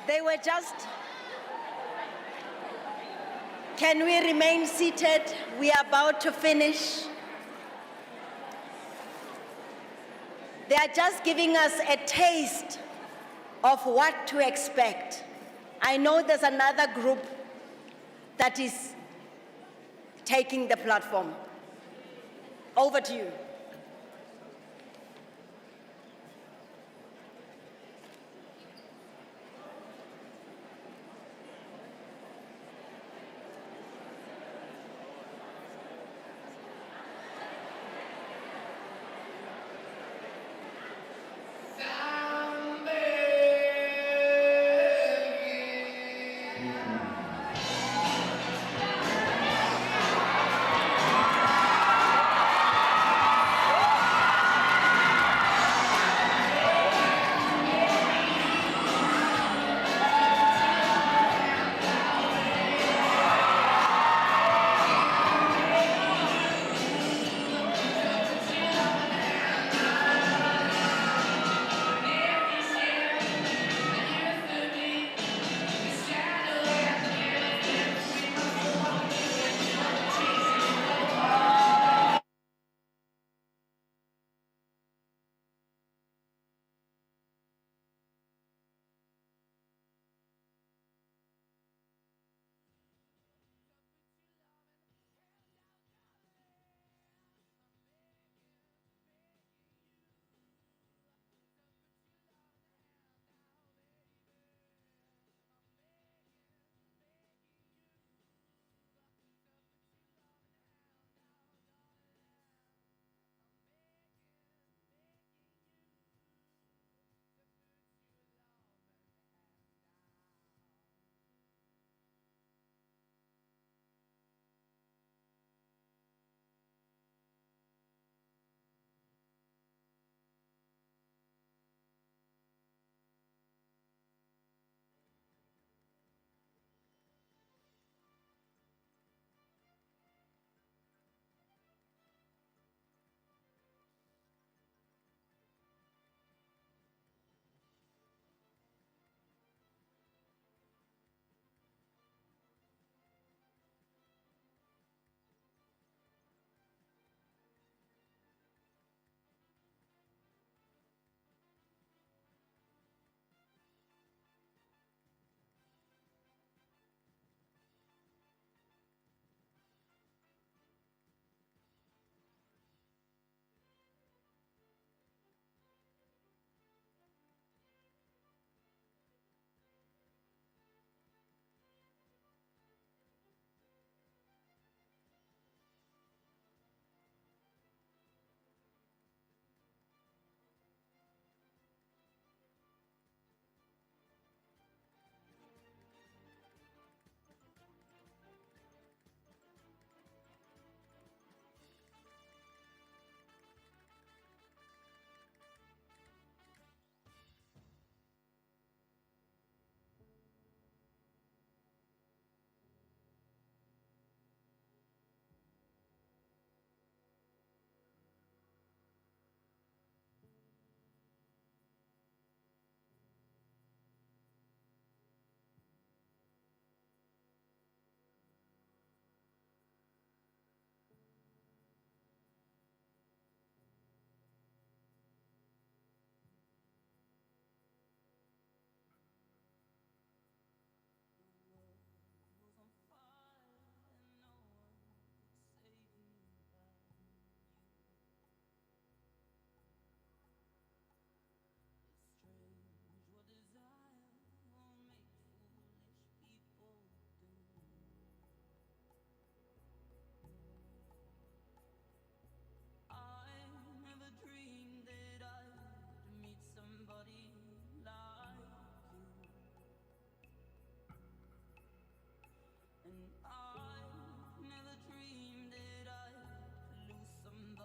They were just... Can we remain seated? We are about to finish. They are just giving us a taste of what to expect. I know there's another group that is taking the platform. Over to you.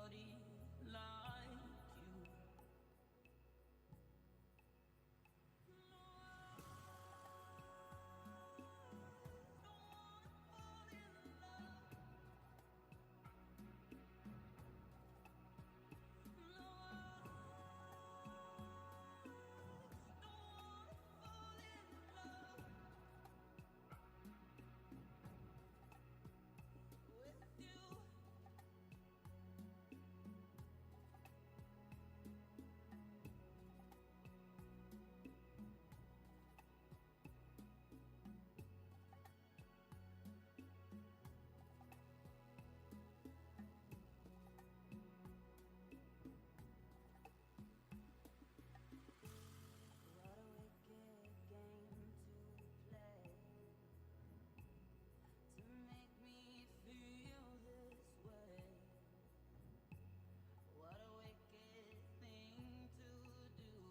nobody like you. What a wicked game to play, to make me feel this way. What a wicked thing to do,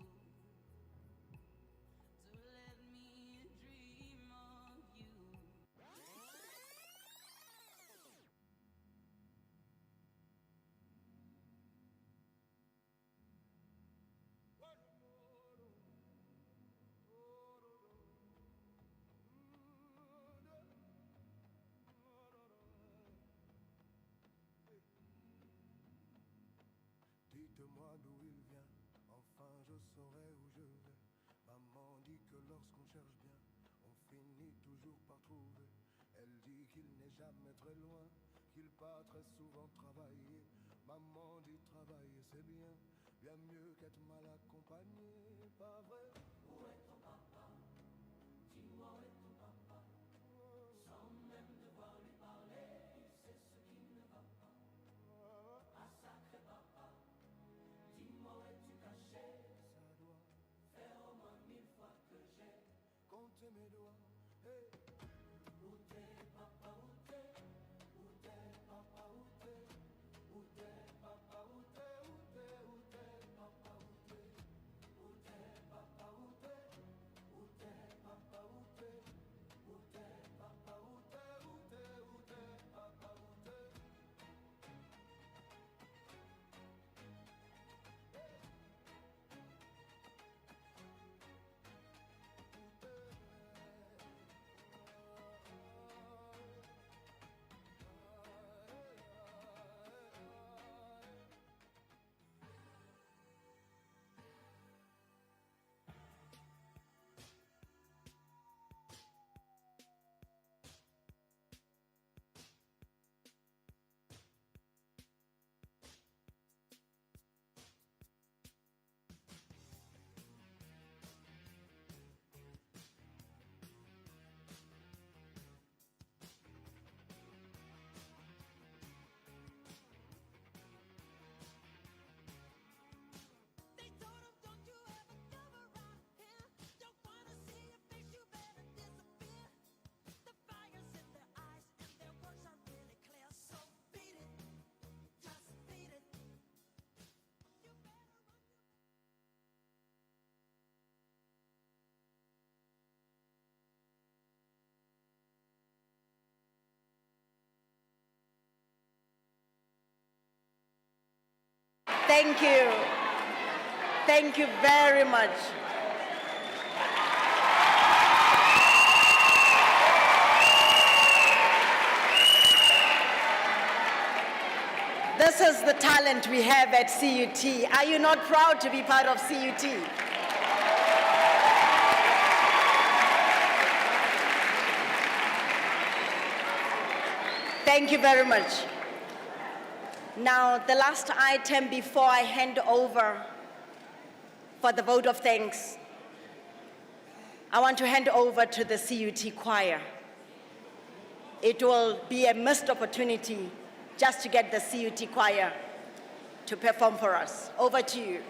to let me dream of you. Dites-moi d'où il vient, enfin je saurai où je vais. Maman dit que lorsqu'on cherche bien, on finit toujours par trouver. Elle dit qu'il n'est jamais très loin, qu'il part très souvent travailler. Maman dit travailler c'est bien, bien mieux qu'être mal accompagné, pas vrai? Où est ton papa? Dis-moi où est ton papa? Sans même devoir lui parler, c'est ce qui ne va pas. Ah sacré papa, dis-moi où es-tu caché? Ça doit faire au moins 1000 fois que j'ai compté mes doigts. Hey. Où t'es papa, où t'es? Où t'es papa, où t'es? Où t'es papa, où t'es? Où t'es, où t'es papa, où t'es? Où t'es papa, où t'es? Où t'es papa, où t'es? Où t'es papa, où t'es? Où t'es, où t'es papa, où t'es? They told him, don't you ever come around here. Don't wanna see your face, you better disappear. The fire's in their eyes and their words are really clear. So beat it, just beat it. You better run. Thank you. Thank you very much. This is the talent we have at CUT. Are you not proud to be part of CUT? Thank you very much. Now, the last item before I hand over for the vote of thanks, I want to hand over to the CUT choir. It will be a missed opportunity just to get the CUT choir to perform for us. Over to you.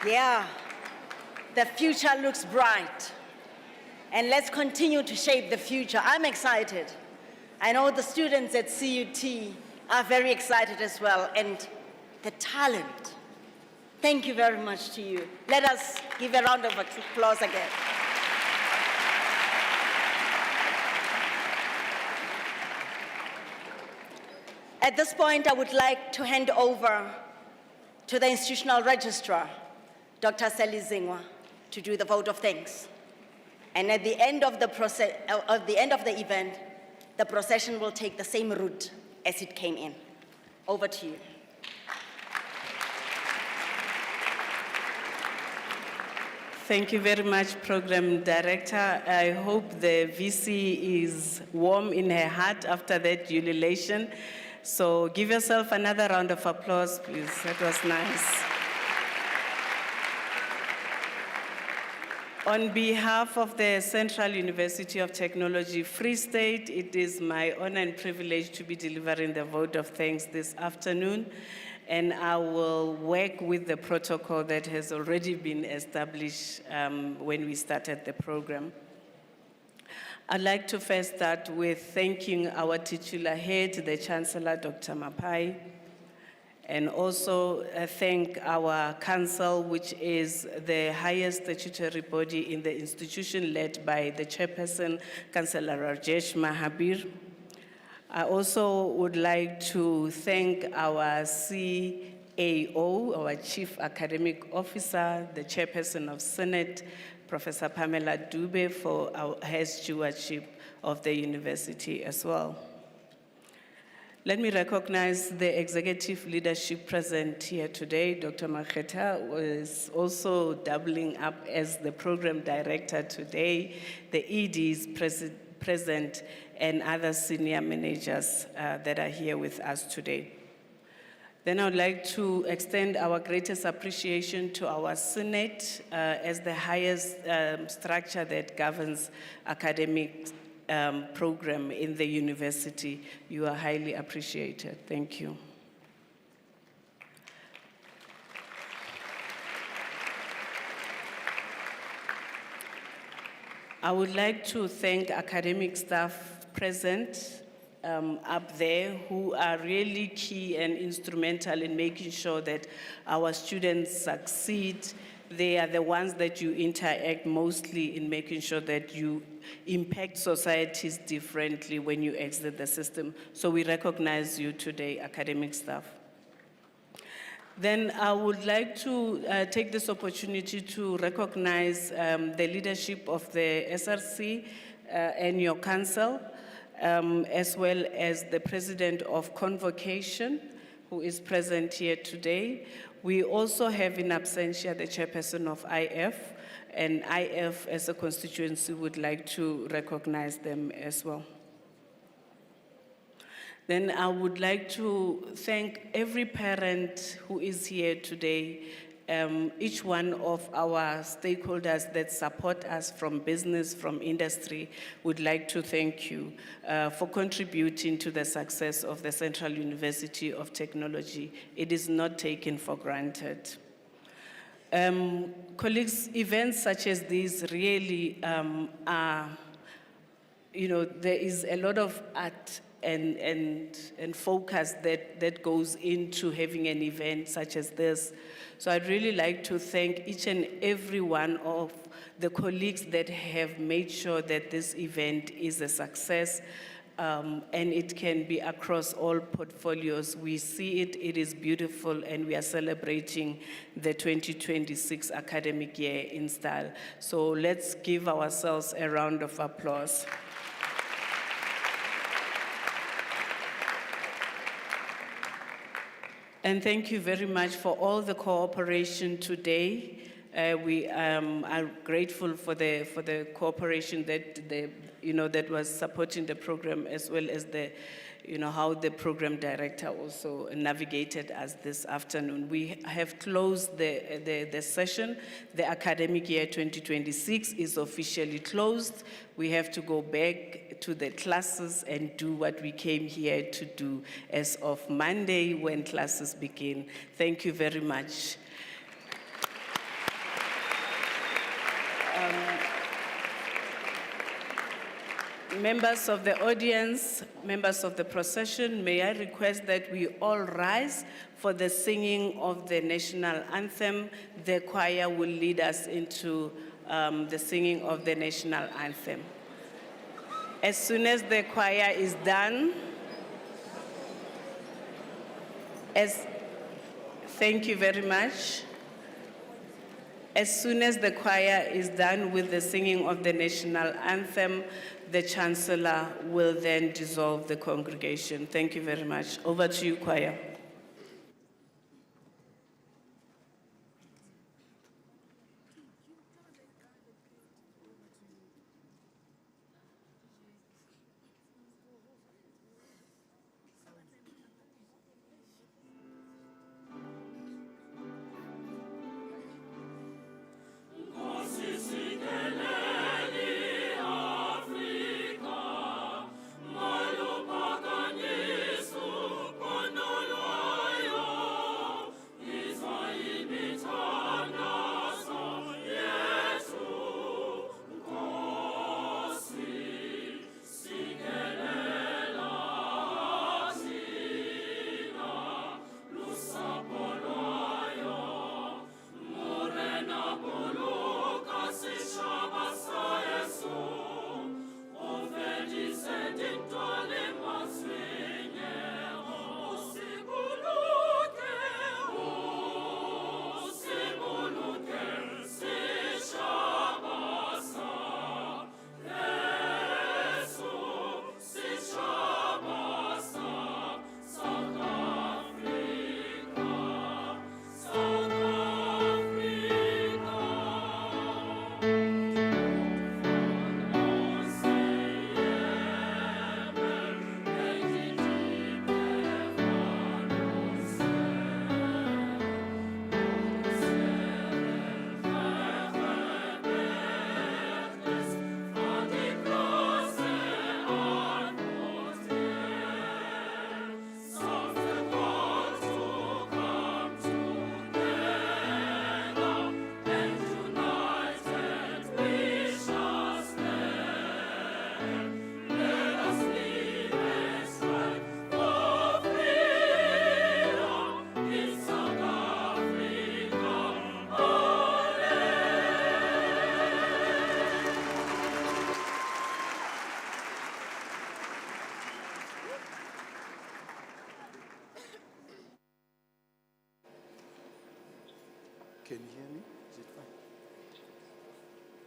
Yeah, the future looks bright. And let's continue to shape the future. I'm excited. I know the students at CUT are very excited as well. And the talent. Thank you very much to you. Let us give a round of applause again. At this point, I would like to hand over to the institutional registrar, Dr. Sally Zingwa, to do the vote of thanks. And at the end of the event, the procession will take the same route as it came in. Over to you. Thank you very much, Program Director. I hope the VC is warm in her heart after that ululation. So give yourself another round of applause, please. That was nice. On behalf of the Central University of Technology, Free State, it is my honor and privilege to be delivering the vote of thanks this afternoon. And I will work with the protocol that has already been established when we started the program. I'd like to first start with thanking our titular head, the Chancellor, Dr. Mapai, and also thank our council, which is the highest statutory body in the institution led by the chairperson, Chancellor Rajesh Mahabir. I also would like to thank our CAO, our Chief Academic Officer, the Chairperson of Senate, Professor Pamela Dube, for her stewardship of the university as well. Let me recognize the executive leadership present here today. Dr. Maketa is also doubling up as the program director today. The ED is present and other senior managers that are here with us today. Then I would like to extend our greatest appreciation to our Senate as the highest structure that governs academic program in the university. You are highly appreciated. Thank you. I would like to thank academic staff present up there who are really key and instrumental in making sure that our students succeed. They are the ones that you interact mostly in making sure that you impact societies differently when you exit the system. So we recognize you today, academic staff. Then I would like to take this opportunity to recognize the leadership of the SRC and your council, as well as the president of Convocation, who is present here today. We also have in absentia the chairperson of IF, and IF as a constituency would like to recognize them as well. Then I would like to thank every parent who is here today, each one of our stakeholders that support us from business, from industry, would like to thank you for contributing to the success of the Central University of Technology. It is not taken for granted. Colleagues, events such as these really are, there is a lot of art and focus that goes into having an event such as this. So I'd really like to thank each and every one of the colleagues that have made sure that this event is a success, and it can be across all portfolios. We see it, it is beautiful, and we are celebrating the 2026 academic year in style. So let's give ourselves a round of applause. And thank you very much for all the cooperation today. We are grateful for the cooperation that that was supporting the program, as well as the how the program director also navigated us this afternoon. We have closed the session. The academic year 2026 is officially closed. We have to go back to the classes and do what we came here to do as of Monday when classes begin. Thank you very much. Members of the audience, members of the procession, may I request that we all rise for the singing of the national anthem. The choir will lead us into the singing of the national anthem. As soon as the choir is done, thank you very much. As soon as the choir is done with the singing of the national anthem, the Chancellor will then dissolve the congregation. Thank you very much. Over to you, choir.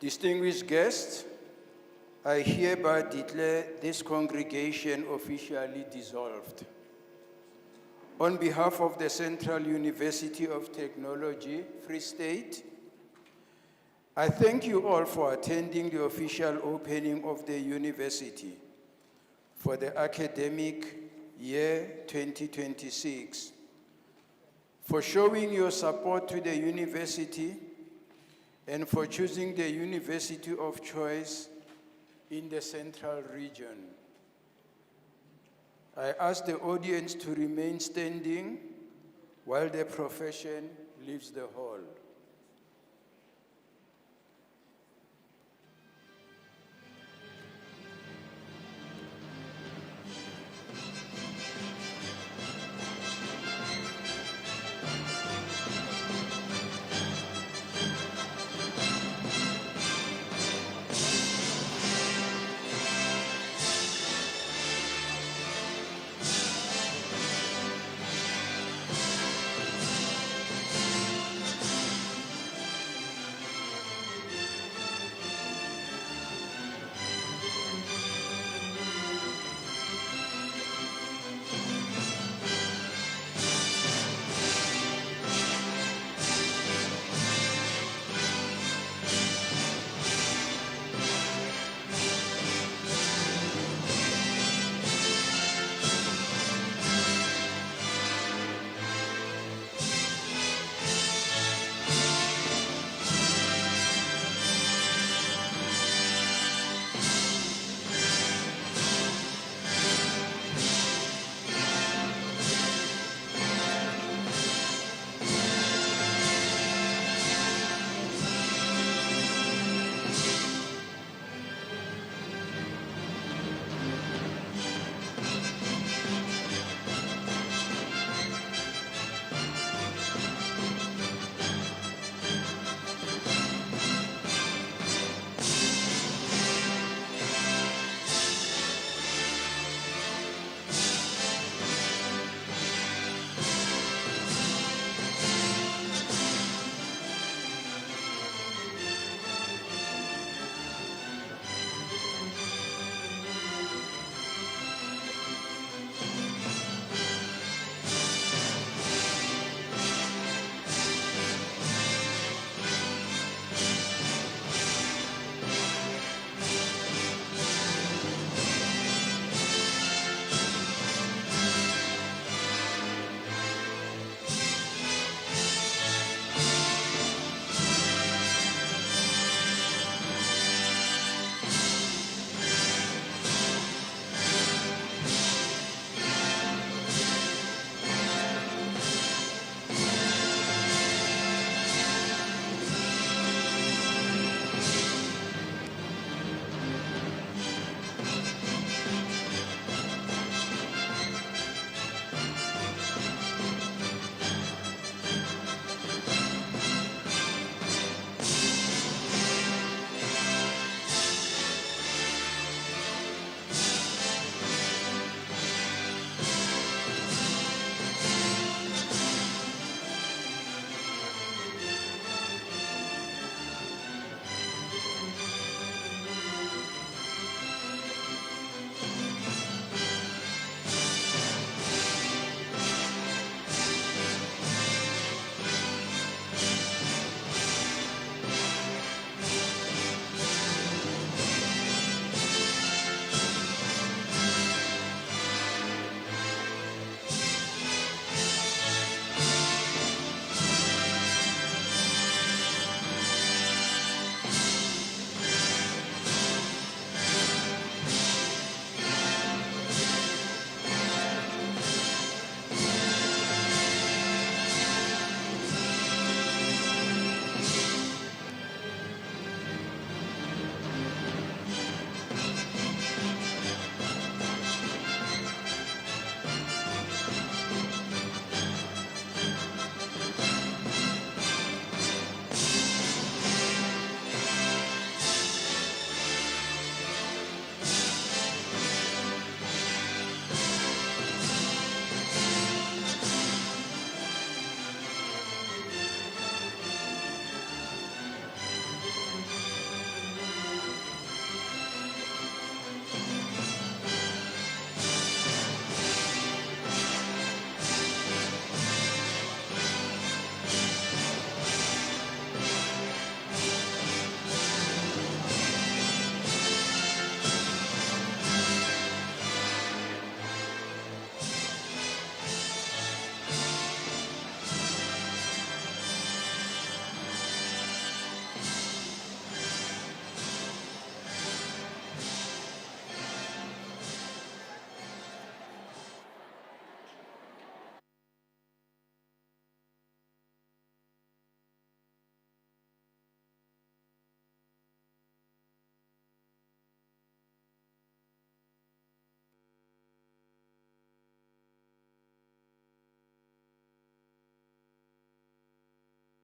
Distinguished guests, I hereby declare this congregation officially dissolved. On behalf of the Central University of Technology, Free State, I thank you all for attending the official opening of the university for the academic year 2026, for showing your support to the university, and for choosing the university of choice in the Central region. I ask the audience to remain standing while the profession leaves the hall.